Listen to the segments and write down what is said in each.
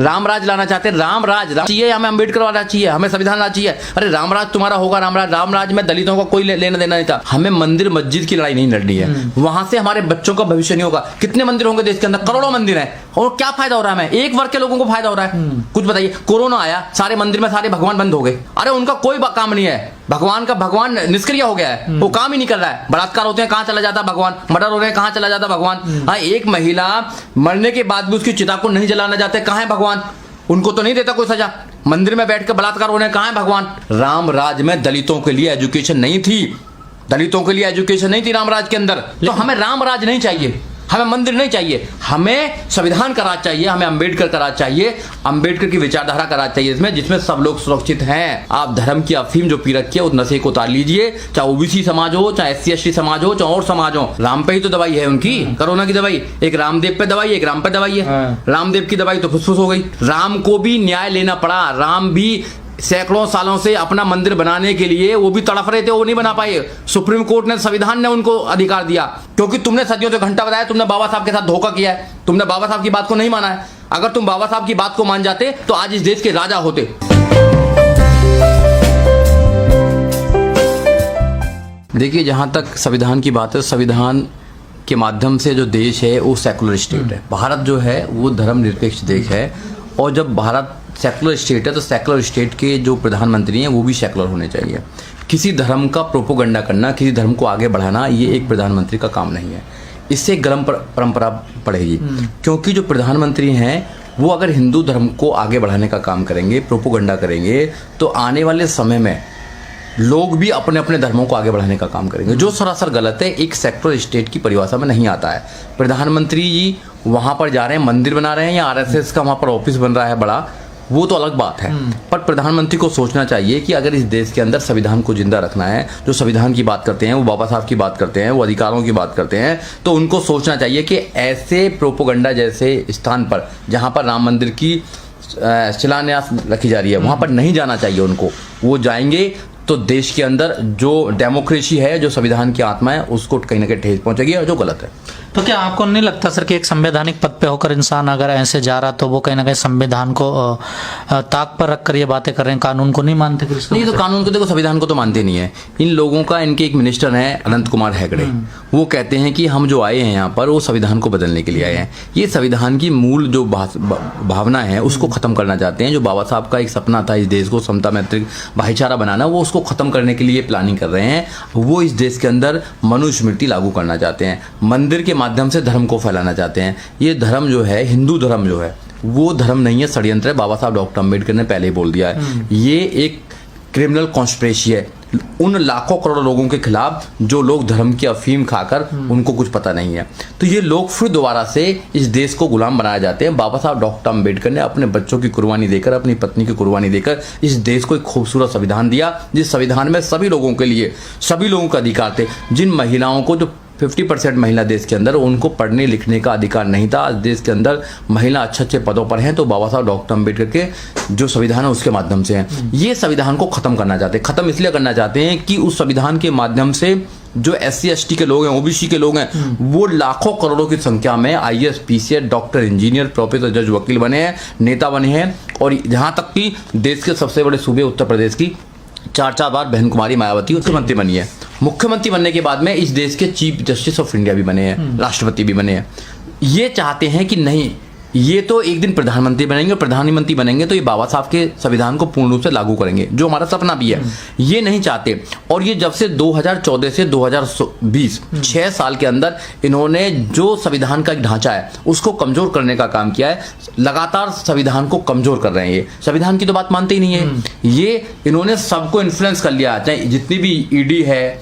राम राज लाना चाहते हैं, राम राज चाहिए, हमें अम्बेडकर वाला चाहिए, हमें संविधान राज चाहिए। अरे राम राज तुम्हारा होगा, राम राज में दलितों का कोई लेना देना नहीं था। हमें मंदिर मस्जिद की लड़ाई नहीं लड़नी है, वहां से हमारे बच्चों का भविष्य नहीं होगा। कितने मंदिर होंगे देश के अंदर, करोड़ों मंदिर है, और क्या फायदा हो रहा है हमें? एक वर्ग के लोगों को फायदा हो रहा है। कुछ बताइए, कोरोना आया, सारे मंदिर में सारे भगवान बंद हो गए। अरे उनका कोई काम नहीं है, भगवान निष्क्रिय हो गया है, वो काम ही नहीं कर रहा है। बलात्कार होते हैं, कहां चला जाता भगवान? मर्डर हो रहे हैं, कहां चला जाता भगवान? हाँ, एक महिला मरने के बाद भी उसकी चिता को नहीं जलाना चाहते, कहां है भगवान? उनको तो नहीं देता कोई सजा। मंदिर में बैठ कर बलात्कार हो रहे हैं, कहां है भगवान? राम राज में दलितों के लिए एजुकेशन नहीं थी, दलितों के लिए एजुकेशन नहीं थी राम राज के अंदर। तो हमें राम राज नहीं चाहिए, हमें मंदिर नहीं चाहिए, हमें संविधान का राज चाहिए, हमें अम्बेडकर का राज चाहिए, अम्बेडकर की विचारधारा का राज चाहिए, जिसमें सब लोग सुरक्षित हैं। आप धर्म की अफीम जो पी रखी है उस नशे को उतार लीजिए, चाहे ओबीसी समाज हो, चाहे SC ST समाज हो, चाहे और समाज हो। राम पे ही तो दवाई है उनकी, कोरोना की दवाई। एक रामदेव पे दवाई, एक राम पे दवाई है। रामदेव की दवाई तो फुसफुस हो गई। राम को भी न्याय लेना पड़ा, राम भी सैकड़ों सालों से अपना मंदिर बनाने के लिए वो भी तड़फ रहे थे, वो नहीं बना पाए। सुप्रीम कोर्ट ने, संविधान ने उनको अधिकार दिया, क्योंकि तुमने सदियों से घंटा बताया, तुमने बाबा साहब के साथ धोखा किया है, तुमने बाबा साहब की बात को नहीं माना है। अगर तुम बाबा साहब की बात को मान जाते तो आज इस देश के राजा होते। देखिए, जहां तक संविधान की बात है, संविधान के माध्यम से जो देश है वो सेकुलर स्टेट है। भारत जो है वो धर्मनिरपेक्ष देश है, और जब भारत सेकुलर स्टेट है तो सेकुलर स्टेट के जो प्रधानमंत्री हैं वो भी सेकुलर होने चाहिए। किसी धर्म का प्रोपोगंडा करना, किसी धर्म को आगे बढ़ाना, ये एक प्रधानमंत्री का काम नहीं है। इससे गलत परंपरा पड़ेगी, क्योंकि जो प्रधानमंत्री हैं वो अगर हिंदू धर्म को आगे बढ़ाने का काम करेंगे, प्रोपोगंडा करेंगे, तो आने वाले समय में लोग भी अपने अपने धर्मों को आगे बढ़ाने का काम करेंगे, जो सरासर गलत है, एक सेकुलर स्टेट की परिभाषा में नहीं आता है। प्रधानमंत्री जी वहां पर जा रहे हैं, मंदिर बना रहे हैं, या RSS का वहां पर ऑफिस बन रहा है बड़ा, वो तो अलग बात है। पर प्रधानमंत्री को सोचना चाहिए कि अगर इस देश के अंदर संविधान को जिंदा रखना है, जो संविधान की बात करते हैं, वो बाबा साहब की बात करते हैं, वो अधिकारों की बात करते हैं, तो उनको सोचना चाहिए कि ऐसे प्रोपोगंडा जैसे स्थान पर जहां पर राम मंदिर की शिलान्यास रखी जा रही है, वहां पर नहीं जाना चाहिए उनको। वो जाएंगे तो देश के अंदर जो डेमोक्रेसी है, जो संविधान की आत्मा है, उसको कहीं ना कहीं ठेस पहुंचेगी, और जो गलत है। तो क्या आपको नहीं लगता सर कि एक संवैधानिक पद पे होकर इंसान अगर ऐसे जा रहा तो वो कहीं ना कहीं संविधान को ताक पर रखकर ये बातें कर रहे हैं, कानून को नहीं मानते? नहीं, तो कानून को देखो, संविधान को तो मानते नहीं है। इन लोगों का, इनके एक मिनिस्टर हैं अनंत कुमार हेगड़े, वो कहते हैं कि हम जो आए हैं यहाँ पर वो संविधान को बदलने के लिए आए हैं। ये संविधान की मूल जो भावना है उसको खत्म करना चाहते हैं। जो बाबा साहब का एक सपना था इस देश को समता, मैत्री, भाईचारा बनाना, वो उसको खत्म करने के लिए प्लानिंग कर रहे हैं। वो इस देश के अंदर मनुस्मृति लागू करना चाहते हैं, मंदिर के माध्यम से धर्म को फैलाना चाहते हैं। ये धर्म जो है, हिंदू धर्म जो है, वो धर्म नहीं है, षड्यंत्र है। बाबा साहब डॉक्टर अम्बेडकर ने पहले ही बोल दिया है, ये एक क्रिमिनल कॉन्स्पिरेसी है उन लाखों करोड़ों लोगों के खिलाफ जो लोग धर्म की अफीम खाकर उनको कुछ पता नहीं है। तो ये लोग फिर दोबारा से इस देश को गुलाम बनाए जाते हैं। बाबा साहब डॉक्टर अम्बेडकर ने अपने बच्चों की कुर्बानी देकर, अपनी पत्नी की कुर्बानी देकर इस देश को एक खूबसूरत संविधान दिया, जिस संविधान में सभी लोगों के लिए, सभी लोगों का अधिकार थे। जिन महिलाओं को, जो 50% महिला देश के अंदर, उनको पढ़ने लिखने का अधिकार नहीं था। आज देश के अंदर महिला अच्छे अच्छे पदों पर हैं, तो बाबा साहब डॉक्टर अम्बेडकर के जो संविधान है उसके माध्यम से है। ये संविधान को खत्म करना चाहते हैं। खत्म इसलिए करना चाहते हैं कि उस संविधान के माध्यम से जो SC ST के लोग हैं, OBC के लोग हैं, वो लाखों करोड़ों की संख्या में IAS PCS, doctor, engineer, professor, जज, वकील बने हैं, नेता बने हैं। और जहां तक कि देश के सबसे बड़े सूबे उत्तर प्रदेश की 4 बार बहन कुमारी मायावती मुख्यमंत्री बनी है। मुख्यमंत्री बनने के बाद में इस देश के चीफ जस्टिस ऑफ इंडिया भी बने हैं, राष्ट्रपति भी बने हैं। ये चाहते हैं कि नहीं, ये तो एक दिन प्रधानमंत्री बनेंगे, प्रधानमंत्री बनेंगे तो ये बाबा साहब के संविधान को पूर्ण रूप से लागू करेंगे, जो हमारा सपना भी है। ये नहीं चाहते। और ये जब से 2014 से 2020 6 साल के अंदर इन्होंने जो संविधान का एक ढांचा है उसको कमजोर करने का काम किया है। लगातार संविधान को कमजोर कर रहे हैं। ये संविधान की तो बात मानते ही नहीं है। ये इन्होंने सबको इन्फ्लुएंस कर लिया, चाहे जितनी भी ED है,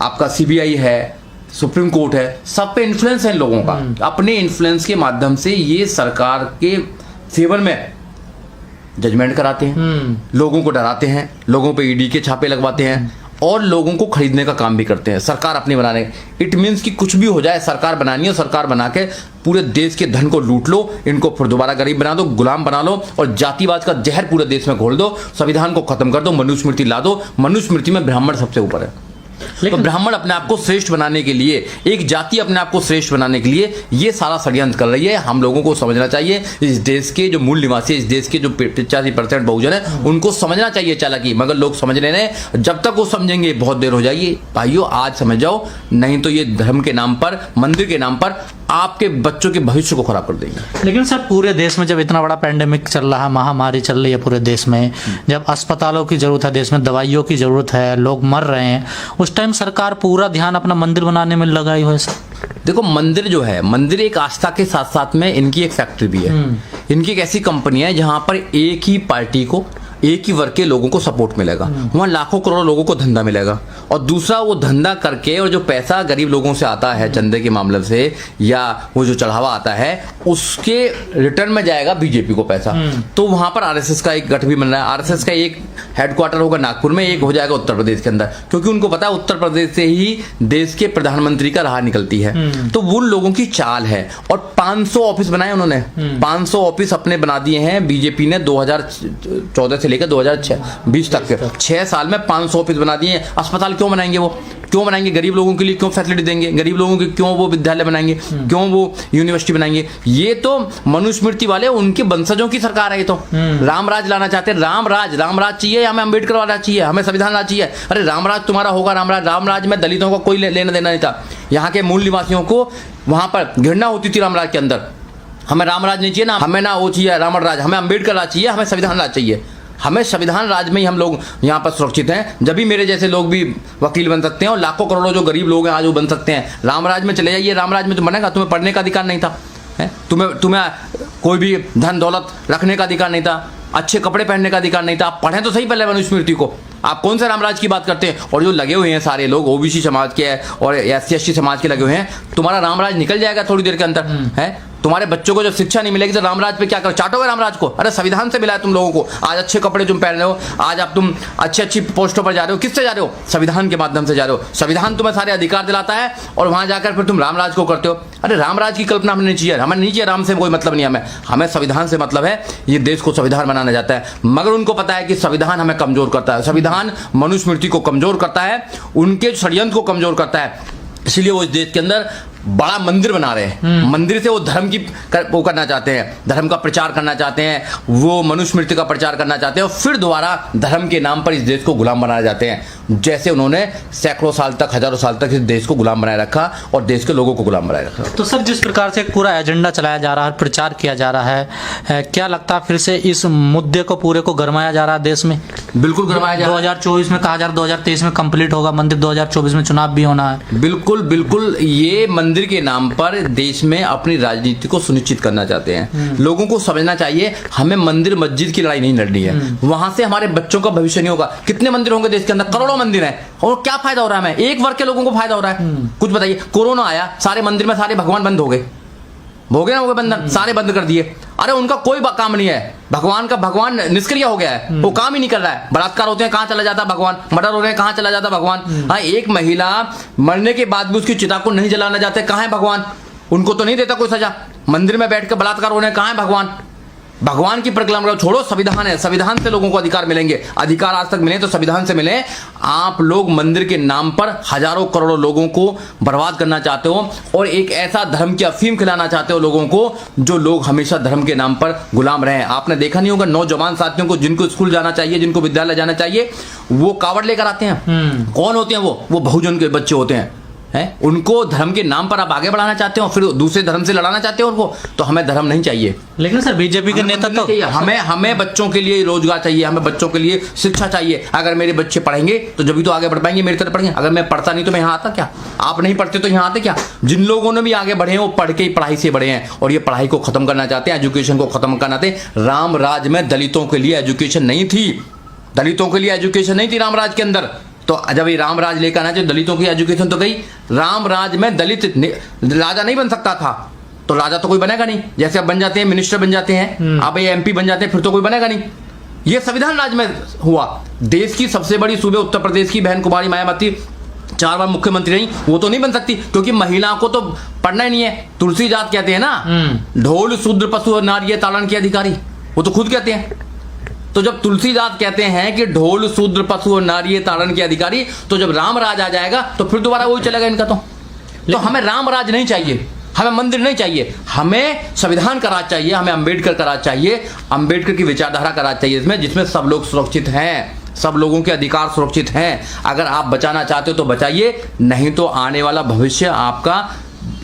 आपका CBI है, सुप्रीम कोर्ट है, सब पे इन्फ्लुएंस है लोगों का। अपने इन्फ्लुएंस के माध्यम से ये सरकार के फेवर में जजमेंट कराते हैं, लोगों को डराते हैं, लोगों पे ED के छापे लगवाते हैं, और लोगों को खरीदने का काम भी करते हैं, सरकार अपनी बनाने। इट मीन्स कि कुछ भी हो जाए, सरकार बनानी है, सरकार बना के पूरे देश के धन को लूट लो, इनको फिर दोबारा गरीब बना दो, गुलाम बना लो, और जातिवाद का जहर पूरे देश में घोल दो, संविधान को खत्म कर दो, मनुस्मृति ला दो। मनुस्मृति में ब्राह्मण सबसे ऊपर है। तो ब्राह्मण अपने आप को श्रेष्ठ बनाने के लिए, एक जाति अपने आप को श्रेष्ठ बनाने के लिए ये सारा षड्यंत्र कर रही है। हम लोगों को समझना चाहिए, इस देश के जो मूल निवासी, इस देश के जो 85% बहुजन है, उनको समझना चाहिए चालाकी, मगर लोग समझ रहे हैं। जब तक वो समझेंगे बहुत देर हो जाएगी। भाइयों, आज समझ जाओ, नहीं तो ये धर्म के नाम पर, मंदिर के नाम पर आपके बच्चों के भविष्य को खराब कर देंगे। लेकिन सर, पूरे देश में जब इतना बड़ा पैंडेमिक चल रहा है, महामारी चल रही है पूरे देश में, जब अस्पतालों की जरूरत है, देश में दवाइयों की जरूरत है, लोग मर रहे हैं, उस टाइम सरकार पूरा ध्यान अपना मंदिर बनाने में लगाई हुई है सर। देखो, मंदिर जो है, मंदिर एक आस्था के साथ साथ में इनकी एक फैक्ट्री भी है। इनकी एक ऐसी कंपनी है जहां पर एक ही पार्टी को, एक ही वर्ग के लोगों को सपोर्ट मिलेगा, वहां लाखों करोड़ों लोगों को धंधा मिलेगा। और दूसरा, वो धंधा करके और जो पैसा गरीब लोगों से आता है चंदे के मामले से, या वो जो चढ़ावा आता है, उसके रिटर्न में जाएगा बीजेपी को पैसा। तो वहां पर आरएसएस का एक गठ भी बन रहा है। आरएसएस का एक हेडक्वार्टर होगा नागपुर में, एक हो जाएगा उत्तर प्रदेश के अंदर, क्योंकि उनको पता है उत्तर प्रदेश से ही देश के प्रधानमंत्री का राह निकलती है। तो वो लोगों की चाल है। और 500 ऑफिस बनाए उन्होंने, 500 ऑफिस अपने बना दिए हैं बीजेपी ने 2014 से लेकर 2020 तक के 6 साल में 500 ऑफिस बना दिए हैं। अस्पताल क्यों बनाएंगे? वो क्यों बनाएंगे? गरीब लोगों के लिए क्यों फैसिलिटी देंगे? गरीब लोगों के क्यों वो विद्यालय बनाएंगे? क्यों वो यूनिवर्सिटी बनाएंगे? ये तो मनुस्मृति वाले, उनके वंशजों की सरकार है ये तो। रामराज लाना चाहते हैं। रामराज चाहिए, हमें अम्बेडकर वाला चाहिए, हमें संविधान लाना चाहिए। अरे रामराज तुम्हारा होगा, रामराज में दलितों का कोई लेना देना नहीं था। यहाँ के मूल निवासियों को वहां पर घृणा होती थी रामराज के अंदर। हमें रामराज नहीं चाहिए ना, हमें ना वो चाहिए रावण राज, हमें अम्बेडकर राज चाहिए, हमें संविधान राज चाहिए। हमें संविधान राज में ही हम लोग यहाँ पर सुरक्षित हैं। जब भी मेरे जैसे लोग भी वकील बन सकते हैं, और लाखों करोड़ों जो गरीब लोग हैं आज वो बन सकते हैं। रामराज में चले जाइए, रामराज में तो बनेगा, तुम्हें पढ़ने का अधिकार नहीं था, तुम्हें कोई भी धन दौलत रखने का अधिकार नहीं था, अच्छे कपड़े पहनने का अधिकार नहीं था। आप पढ़ें तो सही पहले मनुस्मृति को। आप कौन से रामराज की बात करते हैं? और जो लगे हुए हैं सारे लोग ओबीसी समाज के और SC/ST समाज के लगे हुए हैं, तुम्हारा रामराज निकल जाएगा थोड़ी देर के अंदर है। तुम्हारे बच्चों को जब शिक्षा नहीं मिलेगी तो रामराज पे क्या करो? चाटोगे रामराज को? अरे संविधान से मिला है तुम लोगों को। आज अच्छे कपड़े तुम पहन रहे हो, आज आप तुम अच्छी पोस्टों पर जा रहे हो, किससे जा रहे हो? संविधान के माध्यम से जा रहे हो। संविधान तुम्हें सारे अधिकार दिलाता है और वहां जाकर फिर तुम रामराज को करते हो। अरे रामराज की कल्पना हमें नहीं चाहिए, हमें नहीं चाहिए। राम से कोई मतलब नहीं, हमें संविधान से मतलब है। ये देश को संविधान बनाना चाहता है, मगर उनको पता है कि संविधान हमें कमजोर करता है, संविधान मनुस्मृति को कमजोर करता है, उनके षड्यंत्र को कमजोर करता है। इसलिए वो इस देश के अंदर बड़ा मंदिर बना रहे हैं। मंदिर से वो धर्म की वो करना चाहते हैं, धर्म का प्रचार करना चाहते हैं, वो मनुस्मृति का प्रचार करना चाहते हैं, और फिर दोबारा धर्म के नाम पर इस देश को गुलाम बनाना चाहते हैं, जैसे उन्होंने सैकड़ों साल तक, हजारों साल तक इस देश को गुलाम बनाए रखा और देश के लोगों को गुलाम बनाए रखा। तो सर, जिस प्रकार से एक पूरा एजेंडा चलाया जा रहा है, प्रचार किया जा रहा है, क्या लगता है फिर से इस मुद्दे को पूरे को गरमाया जा रहा है देश में? बिल्कुल गरमाया जा रहा है। 2024 में कहा जा रहा है 2023 में कंप्लीट होगा मंदिर, 2024 में चुनाव भी होना है। बिल्कुल बिल्कुल, ये मंदिर के नाम पर देश में अपनी राजनीति को सुनिश्चित करना चाहते हैं। लोगों को समझना चाहिए, हमें मंदिर मस्जिद की लड़ाई नहीं लड़नी है। वहां से हमारे बच्चों का भविष्य नहीं होगा। कितने मंदिर होंगे देश के अंदर? करोड़ों मंदिर हैं, और क्या फायदा हो रहा है? हमें एक वर्ग के लोगों को फायदा हो रहा है? कुछ बताइए। कोरोना आया, सारे मंदिर में सारे भगवान बंद हो गए ना, हो गए बंधन, सारे बंद कर दिए। अरे उनका कोई काम नहीं है, भगवान निष्क्रिय हो गया है, वो काम ही नहीं कर रहा है। बलात्कार होते हैं, कहां चला जाता भगवान? मर्डर हो रहे हैं, कहां चला जाता भगवान? हाँ, एक महिला मरने के बाद भी उसकी चिता को नहीं जलाना चाहते, कहां है भगवान? उनको तो नहीं देता कोई सजा। मंदिर में बैठ कर बलात्कार हो रहे हैं, कहां है भगवान? भगवान की परिक्रमा छोड़ो, संविधान है, संविधान से लोगों को अधिकार मिलेंगे। अधिकार आज तक मिले तो संविधान से मिले। आप लोग मंदिर के नाम पर हजारों करोड़ों लोगों को बर्बाद करना चाहते हो, और एक ऐसा धर्म की अफीम खिलाना चाहते हो लोगों को, जो लोग हमेशा धर्म के नाम पर गुलाम रहे। आपने देखा नहीं होगा, नौजवान साथियों को जिनको स्कूल जाना चाहिए, जिनको विद्यालय जाना चाहिए, वो कावड़ लेकर आते हैं। कौन होते हैं वो बहुजन के बच्चे होते हैं। उनको धर्म के नाम पर आप आगे बढ़ाना चाहते हो, फिर दूसरे धर्म से लड़ाना चाहते हो उनको। तो हमें धर्म नहीं चाहिए। लेकिन सर, बीजेपी के नेता तो हमें बच्चों के लिए रोजगार चाहिए, हमें बच्चों के लिए शिक्षा चाहिए। अगर मेरे बच्चे पढ़ेंगे तो जब भी तो आगे बढ़ पाएंगे, मेरी तरह पढ़ेंगे। अगर मैं पढ़ता नहीं तो मैं यहाँ आता क्या? आप नहीं पढ़ते तो यहाँ आते क्या? जिन लोगों ने भी आगे बढ़े हैं वो पढ़ के ही पढ़ाई से बढ़े हैं, और ये पढ़ाई को खत्म करना चाहते हैं, एजुकेशन को खत्म करना चाहते हैं। राम राज में दलितों के लिए एजुकेशन नहीं थी, दलितों के लिए एजुकेशन नहीं थी रामराज के अंदर। तो जब ये रामराज लेकर आना चाहिए, दलितों की एजुकेशन तो गई। रामराज में दलित राजा नहीं बन सकता था, तो राजा तो कोई बनेगा नहीं। जैसे अब बन जाते हैं, मिनिस्टर बन जाते हैं, अब ये MP बन जाते हैं, फिर तो कोई बनेगा नहीं। ये संविधान राज में हुआ। देश की सबसे बड़ी सूबे उत्तर प्रदेश की बहन कुमारी मायावती 4 बार मुख्यमंत्री रही, वो तो नहीं बन सकती, क्योंकि महिला को तो पढ़ना ही नहीं है। तुलसी जात कहते हैं ना, ढोल शूद्र पशु और नारी ताड़न के अधिकारी, वो तो खुद कहते हैं। तो जब तुलसीदास कहते हैं कि ढोल शूद्र पशु और नारी ताड़न के अधिकारी, तो जब राम राज आ जाएगा तो फिर दोबारा वही चलेगा इनका। तो हमें राम राज नहीं चाहिए, हमें मंदिर नहीं चाहिए, हमें संविधान का राज चाहिए, हमें अंबेडकर का राज चाहिए, अंबेडकर की विचारधारा का राज चाहिए इसमें, जिसमें सब लोग सुरक्षित हैं, सब लोगों के अधिकार सुरक्षित हैं। अगर आप बचाना चाहते हो तो बचाइए, नहीं तो आने वाला भविष्य आपका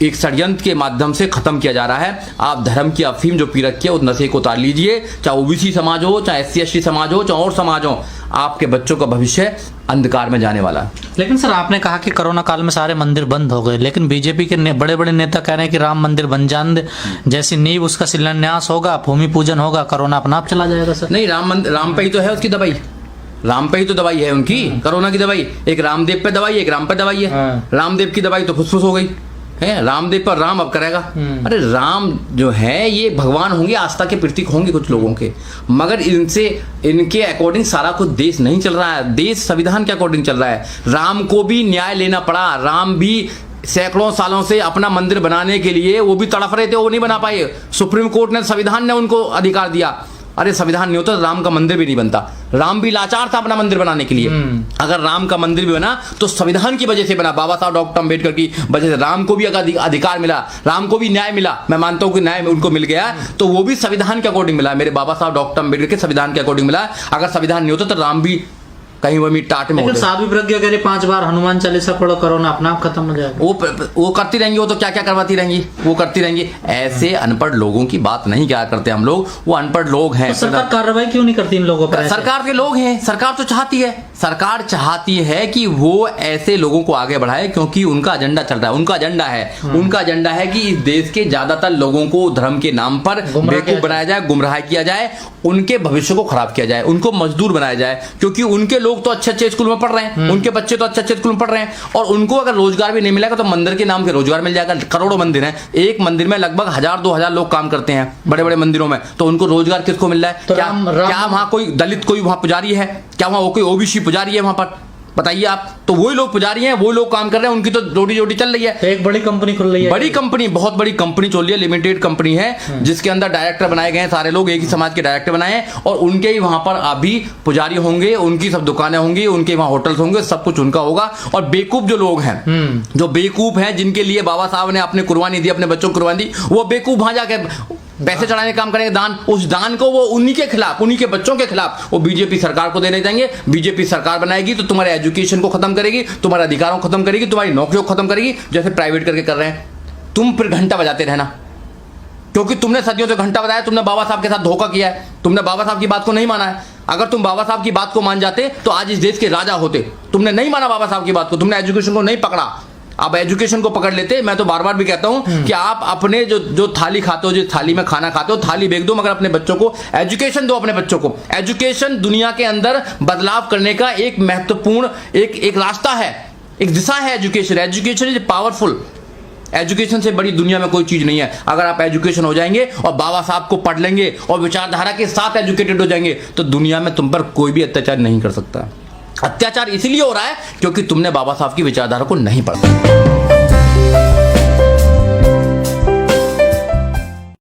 एक षड्यंत्र के माध्यम से खत्म किया जा रहा है। आप धर्म की अफीम जो पी रखी है उस नशे को उतार लीजिए, चाहे ओबीसी समाज हो, चाहे SC ST समाज हो, चाहे और समाज हो, आपके बच्चों का भविष्य अंधकार में जाने वाला है। लेकिन सर आपने कहा कि कोरोना काल में सारे मंदिर बंद हो गए, लेकिन बीजेपी के बड़े बड़े नेता कह रहे हैं कि राम मंदिर बन जाने दे, जैसी नींव उसका शिलान्यास होगा, भूमि पूजन होगा, कोरोना अपना आप चला जाएगा सर। नहीं, राम पे ही तो है उसकी दवाई, राम पे ही तो दवाई है उनकी, कोरोना की दवाई। एक रामदेव पे दवाई, एक राम पे दवाई है। रामदेव की दवाई तो फुसफुस हो गई है, रामदेव पर राम अब करेगा। अरे राम जो है ये भगवान होंगे, आस्था के प्रतीक होंगे कुछ लोगों के, मगर इनके अकॉर्डिंग सारा कुछ देश नहीं चल रहा है, देश संविधान के अकॉर्डिंग चल रहा है। राम को भी न्याय लेना पड़ा, राम भी सैकड़ों सालों से अपना मंदिर बनाने के लिए वो भी तड़फ रहे थे, वो नहीं बना पाए। सुप्रीम कोर्ट ने, संविधान ने उनको अधिकार दिया। अरे संविधान नहीं होता तो राम का मंदिर भी नहीं बनता। राम भी लाचार था अपना मंदिर बनाने के लिए। अगर राम का मंदिर भी बना तो संविधान की वजह से बना, बाबा साहब डॉक्टर अम्बेडकर की वजह से। राम को भी अगर अधिकार मिला, राम को भी न्याय मिला, मैं मानता हूं कि न्याय उनको मिल गया, तो वो भी संविधान के अकॉर्डिंग मिला, मेरे बाबा साहब डॉक्टर अम्बेडकर के संविधान के अकॉर्डिंग मिला। अगर संविधान नहीं होता तो राम भी कहीं वो टाट में होते। साध्वी प्रज्ञा कह रही 5 बार हनुमान चालीसा पढ़ो, कोरोना अपना आप खत्म हो जाएगा। वो करती रहेंगी, वो तो क्या क्या करवाती रहेंगी, वो करती रहेंगी। ऐसे अनपढ़ लोगों की बात नहीं क्या करते हम लोग, वो अनपढ़ लोग हैं। तो सरकार कार्रवाई क्यों नहीं करती इन लोगों पर? सरकार के लोग हैं, सरकार तो चाहती है, सरकार चाहती है कि वो ऐसे लोगों को आगे बढ़ाए, क्योंकि उनका एजेंडा चल रहा है, उनका एजेंडा है, उनका एजेंडा है कि इस देश के ज्यादातर लोगों को धर्म के नाम पर बेवकूफ बनाया जाए, गुमराह किया जाए, उनके भविष्य को खराब किया जाए, उनको मजदूर बनाया जाए, क्योंकि उनके लोग तो अच्छे अच्छे स्कूल में पढ़ रहे हैं, उनके बच्चे तो अच्छे अच्छे स्कूल में पढ़ रहे हैं, और उनको अगर रोजगार भी नहीं मिलेगा तो मंदिर के नाम के रोजगार मिल जाएगा। करोड़ों मंदिर हैं, एक मंदिर में लगभग 1000-2000 लोग काम करते हैं बड़े बड़े मंदिरों में, तो उनको रोजगार किसको मिल रहा है? तो क्या वहां कोई दलित कोई वहां पुजारी है? क्या वहां कोई ओबीसी पुजारी है वहां पर? बताइए आप। तो वही लोग पुजारी हैं, वो लोग काम कर रहे हैं, उनकी तो रोटी रोटी चल रही है। तो एक बड़ी कंपनी खुल रही है, बड़ी कंपनी, बहुत बड़ी कंपनी चल रही है, लिमिटेड कंपनी है, जिसके अंदर डायरेक्टर बनाए गए हैं, सारे लोग एक ही समाज के डायरेक्टर बनाए हैं, और उनके ही वहां पर अभी पुजारी होंगे, उनकी सब दुकानें होंगी, उनके वहां होटल्स होंगे, सब कुछ उनका होगा। और बेवकूफ जो लोग हैं, जो बेवकूफ हैं, जिनके लिए बाबा साहब ने अपने कुर्बानी दी, अपने बच्चों को कुर्बानी दी, वो बेवकूफ वहां जाके पैसे चढ़ाने काम करेंगे, दान, उस दान को वो उन्हीं के खिलाफ, उन्हीं के बच्चों के खिलाफ वो बीजेपी सरकार को देने जाएंगे। बीजेपी सरकार बनाएगी तो तुम्हारे एजुकेशन को खत्म करेगी, तुम्हारे अधिकारों को खत्म करेगी, तुम्हारी नौकरियों को खत्म करेगी, जैसे प्राइवेट करके कर रहे हैं। तुम फिर घंटा बजाते रहना, क्योंकि तुमने सदियों से घंटा बजाया, तुमने बाबा साहब के साथ धोखा किया है, तुमने बाबा साहब की बात को नहीं माना है। अगर तुम बाबा साहब की बात को मान जाते तो आज इस देश के राजा होते। तुमने नहीं माना बाबा साहब की बात को, तुमने एजुकेशन को नहीं पकड़ा। आप एजुकेशन को पकड़ लेते। मैं तो बार बार भी कहता हूं कि आप अपने जो थाली खाते हो, जिस थाली में खाना खाते हो, थाली बेच दो, मगर अपने बच्चों को एजुकेशन दो। अपने बच्चों को एजुकेशन दुनिया के अंदर बदलाव करने का एक महत्वपूर्ण एक रास्ता है, एक दिशा है education. Education is powerful. Education से बड़ी दुनिया में कोई चीज नहीं है। अगर आप एजुकेशन हो जाएंगे और बाबा साहब को पढ़ लेंगे और विचारधारा के साथ एजुकेटेड हो जाएंगे, तो दुनिया में तुम पर कोई भी अत्याचार नहीं कर सकता। अत्याचार इसलिए हो रहा है क्योंकि तुमने बाबा साहब की विचारधारा को नहीं पढ़ा।